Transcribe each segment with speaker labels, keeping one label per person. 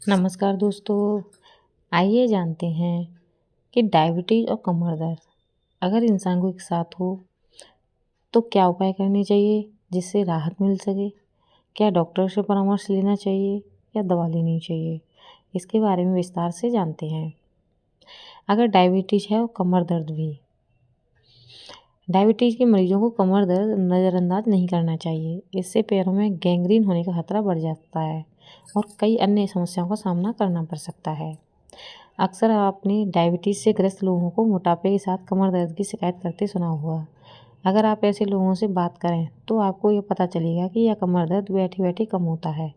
Speaker 1: नमस्कार दोस्तों। आइए जानते हैं कि डायबिटीज़ और कमर दर्द अगर इंसान को एक साथ हो तो क्या उपाय करने चाहिए जिससे राहत मिल सके। क्या डॉक्टर से परामर्श लेना चाहिए या दवा लेनी चाहिए, इसके बारे में विस्तार से जानते हैं। अगर डायबिटीज़ है और कमर दर्द भी। डायबिटीज़ के मरीजों को कमर दर्द नज़रअंदाज नहीं करना चाहिए। इससे पैरों में गैंग्रीन होने का खतरा बढ़ जाता है और कई अन्य समस्याओं का सामना करना पड़ सकता है। अक्सर आपने डायबिटीज़ से ग्रस्त लोगों को मोटापे के साथ कमर दर्द की शिकायत करते सुना होगा। अगर आप ऐसे लोगों से बात करें तो आपको ये पता चलेगा कि यह कमर दर्द बैठे बैठे कम होता है,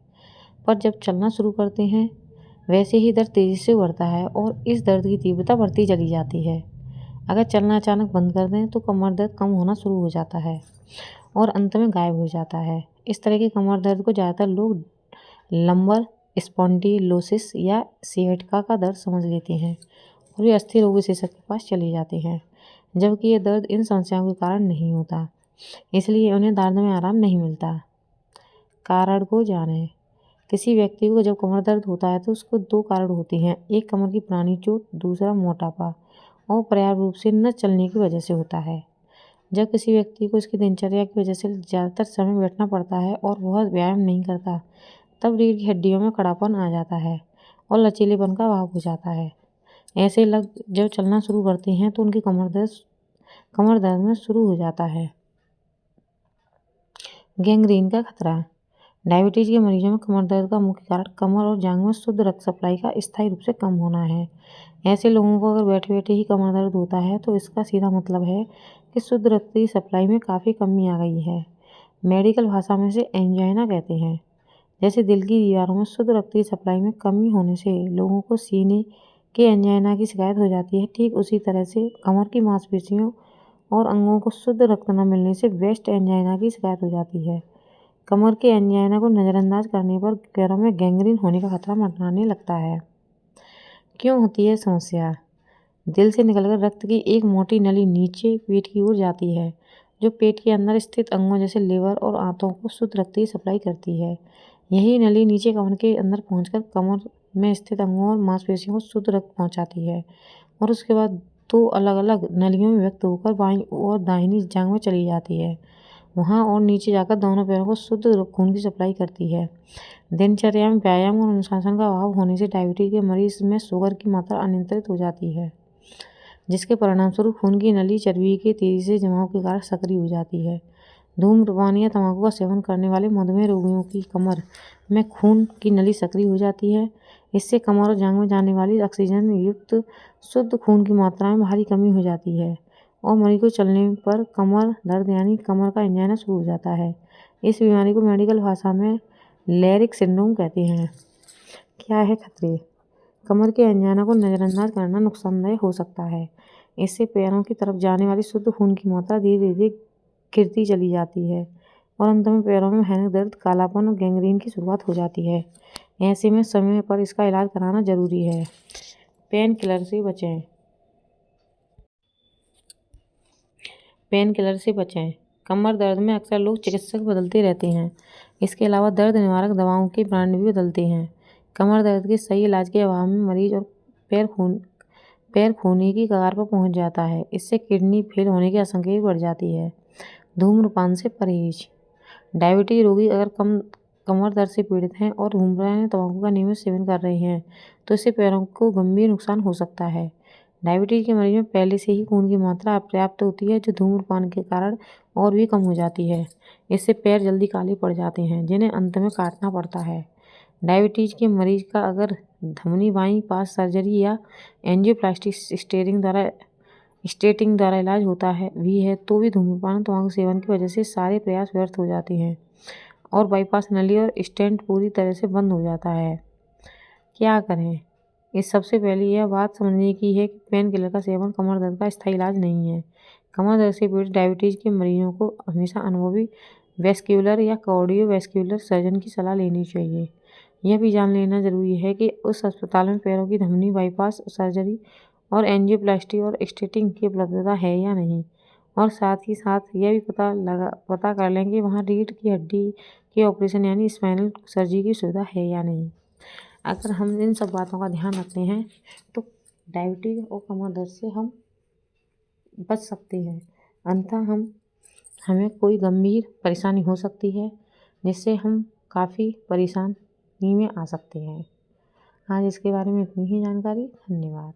Speaker 1: पर जब चलना शुरू करते हैं वैसे ही दर्द तेज़ी से बढ़ता है और इस दर्द की तीव्रता बढ़ती चली जाती है। अगर चलना अचानक बंद कर दें तो कमर दर्द कम होना शुरू हो जाता है और अंत में गायब हो जाता है। इस तरह के कमर दर्द को ज़्यादातर लोग लंबर स्पॉन्डिलोसिस या सियाटिका का दर्द समझ लेते हैं और वे अस्थि रोग विशेषज्ञ के पास चले जाते हैं, जबकि ये दर्द इन समस्याओं के कारण नहीं होता, इसलिए उन्हें दर्द में आराम नहीं मिलता। कारण को जानें। किसी व्यक्ति को जब कमर दर्द होता है तो उसको दो कारण होते हैं। एक कमर की पुरानी चोट, दूसरा मोटापा और पर्याप्त रूप से न चलने की वजह से होता है। जब किसी व्यक्ति को इसकी दिनचर्या की वजह से ज़्यादातर समय बैठना पड़ता है और बहुत व्यायाम नहीं करता, तब रीढ़ की हड्डियों में कड़ापन आ जाता है और लचीलेपन का अभाव हो जाता है। ऐसे लोग जब चलना शुरू करते हैं तो उनकी कमर दर्द में शुरू हो जाता है। गैंग्रीन का खतरा। डायबिटीज़ के मरीजों में कमर दर्द का मुख्य कारण कमर और जांघ में शुद्ध रक्त सप्लाई का स्थायी रूप से कम होना है। ऐसे लोगों को अगर बैठे बैठे ही कमर दर्द होता है तो इसका सीधा मतलब है कि शुद्ध रक्त की सप्लाई में काफ़ी कमी आ गई है। मेडिकल भाषा में इसे एंजाइना कहते हैं। जैसे दिल की दीवारों में शुद्ध रक्त की सप्लाई में कमी होने से लोगों को सीने के एंजाइना की शिकायत हो जाती है, ठीक उसी तरह से कमर की मांसपेशियों और अंगों को शुद्ध रक्त न मिलने से वेस्ट एंजाइना की शिकायत हो जाती है। कमर के एंजाइना को नज़रअंदाज करने पर पैरों में गैंग्रीन होने का खतरा मंडराने लगता है। क्यों होती है समस्या? दिल से निकलकर रक्त की एक मोटी नली नीचे पेट की ओर जाती है, जो पेट के अंदर स्थित अंगों जैसे लिवर और आंतों को शुद्ध रक्त की सप्लाई करती है। यही नली नीचे कमर के अंदर पहुंचकर कमर में स्थित अंगों और मांसपेशियों को शुद्ध रक्त पहुंचाती है और उसके बाद दो अलग अलग नलियों में व्यक्त होकर बाईं और दाहिनी जांघ में चली जाती है, वहाँ और नीचे जाकर दोनों पैरों को शुद्ध खून की सप्लाई करती है। दिनचर्या में व्यायाम और अनुशासन का अभाव होने से डायबिटीज के मरीज में शुगर की मात्रा अनियंत्रित हो जाती है, जिसके परिणामस्वरूप खून की नली चर्बी के तेजी से जमाव के कारण सक्रिय हो जाती है। धूम्रपान या तंबाकू का सेवन करने वाले मधुमेह रोगियों की कमर में खून की नली सक्रिय हो जाती है। इससे कमर और जांघ में जाने वाली ऑक्सीजन युक्त शुद्ध खून की मात्रा में भारी कमी हो जाती है और मरीज को चलने पर कमर दर्द यानी कमर का एंजाइना शुरू हो जाता है। इस बीमारी को मेडिकल भाषा में लेरिक सिंड्रोम कहते हैं। क्या है खतरे? कमर के एंजाइना को नज़रअंदाज करना नुकसानदेह हो सकता है। इससे पैरों की तरफ जाने वाली शुद्ध खून की मात्रा धीरे धीरे गिरती चली जाती है और अंत में पैरों में भयानक दर्द, कालापन और गैंग्रीन की शुरुआत हो जाती है। ऐसे में समय पर इसका इलाज कराना जरूरी है। पेन किलर से बचें। पेन किलर से बचें। कमर दर्द में अक्सर लोग चिकित्सक बदलते रहते हैं। इसके अलावा दर्द निवारक दवाओं के ब्रांड भी बदलते हैं। कमर दर्द के सही इलाज के अभाव में मरीज और पैर खोने की कगार पर पहुंच जाता है। इससे किडनी फेल होने की आशंका भी बढ़ जाती है। धूम्रपान से परहेज। डायबिटीज रोगी अगर कमर दर्द से पीड़ित हैं और धूम्रपान या तंबाकू का नियमित सेवन कर रहे हैं तो इससे पैरों को गंभीर नुकसान हो सकता है। डायबिटीज के मरीज में पहले से ही खून की मात्रा अपर्याप्त होती है, जो धूम्रपान के कारण और भी कम हो जाती है। इससे पैर जल्दी काले पड़ जाते हैं, जिन्हें अंत में काटना पड़ता है। डायबिटीज के मरीज का अगर धमनी बाईपास सर्जरी या एंजियोप्लास्टी स्टेटिंग द्वारा इलाज होता है तो भी धूम्रपान तंबाकू सेवन की वजह से सारे प्रयास व्यर्थ हो जाते हैं और बाईपास नली और स्टेंट पूरी तरह से बंद हो जाता है। क्या करें? इस सबसे पहले यह बात समझने की है कि पेन किलर का सेवन कमर दर्द का स्थायी इलाज नहीं है। कमर दर्द से पीड़ित डायबिटीज के मरीजों को हमेशा अनुभवी वेस्क्यूलर या कार्डियोवैस्कुलर सर्जन की सलाह लेनी चाहिए। यह भी जान लेना जरूरी है कि उस अस्पताल में पैरों की धमनी बाईपास सर्जरी और एंजियोप्लास्टी और स्टेंटिंग की उपलब्धता है या नहीं, और साथ ही साथ यह भी पता कर लें कि वहाँ रीढ़ की हड्डी के ऑपरेशन यानी स्पाइनल सर्जरी की सुविधा है या नहीं। अगर हम इन सब बातों का ध्यान रखते हैं तो डायबिटीज़ और कमर दर्द से हम बच सकते हैं। अन्यथा हमें कोई गंभीर परेशानी हो सकती है जिससे हम काफ़ी परेशानी में आ सकते हैं। आज इसके बारे में इतनी ही जानकारी। धन्यवाद।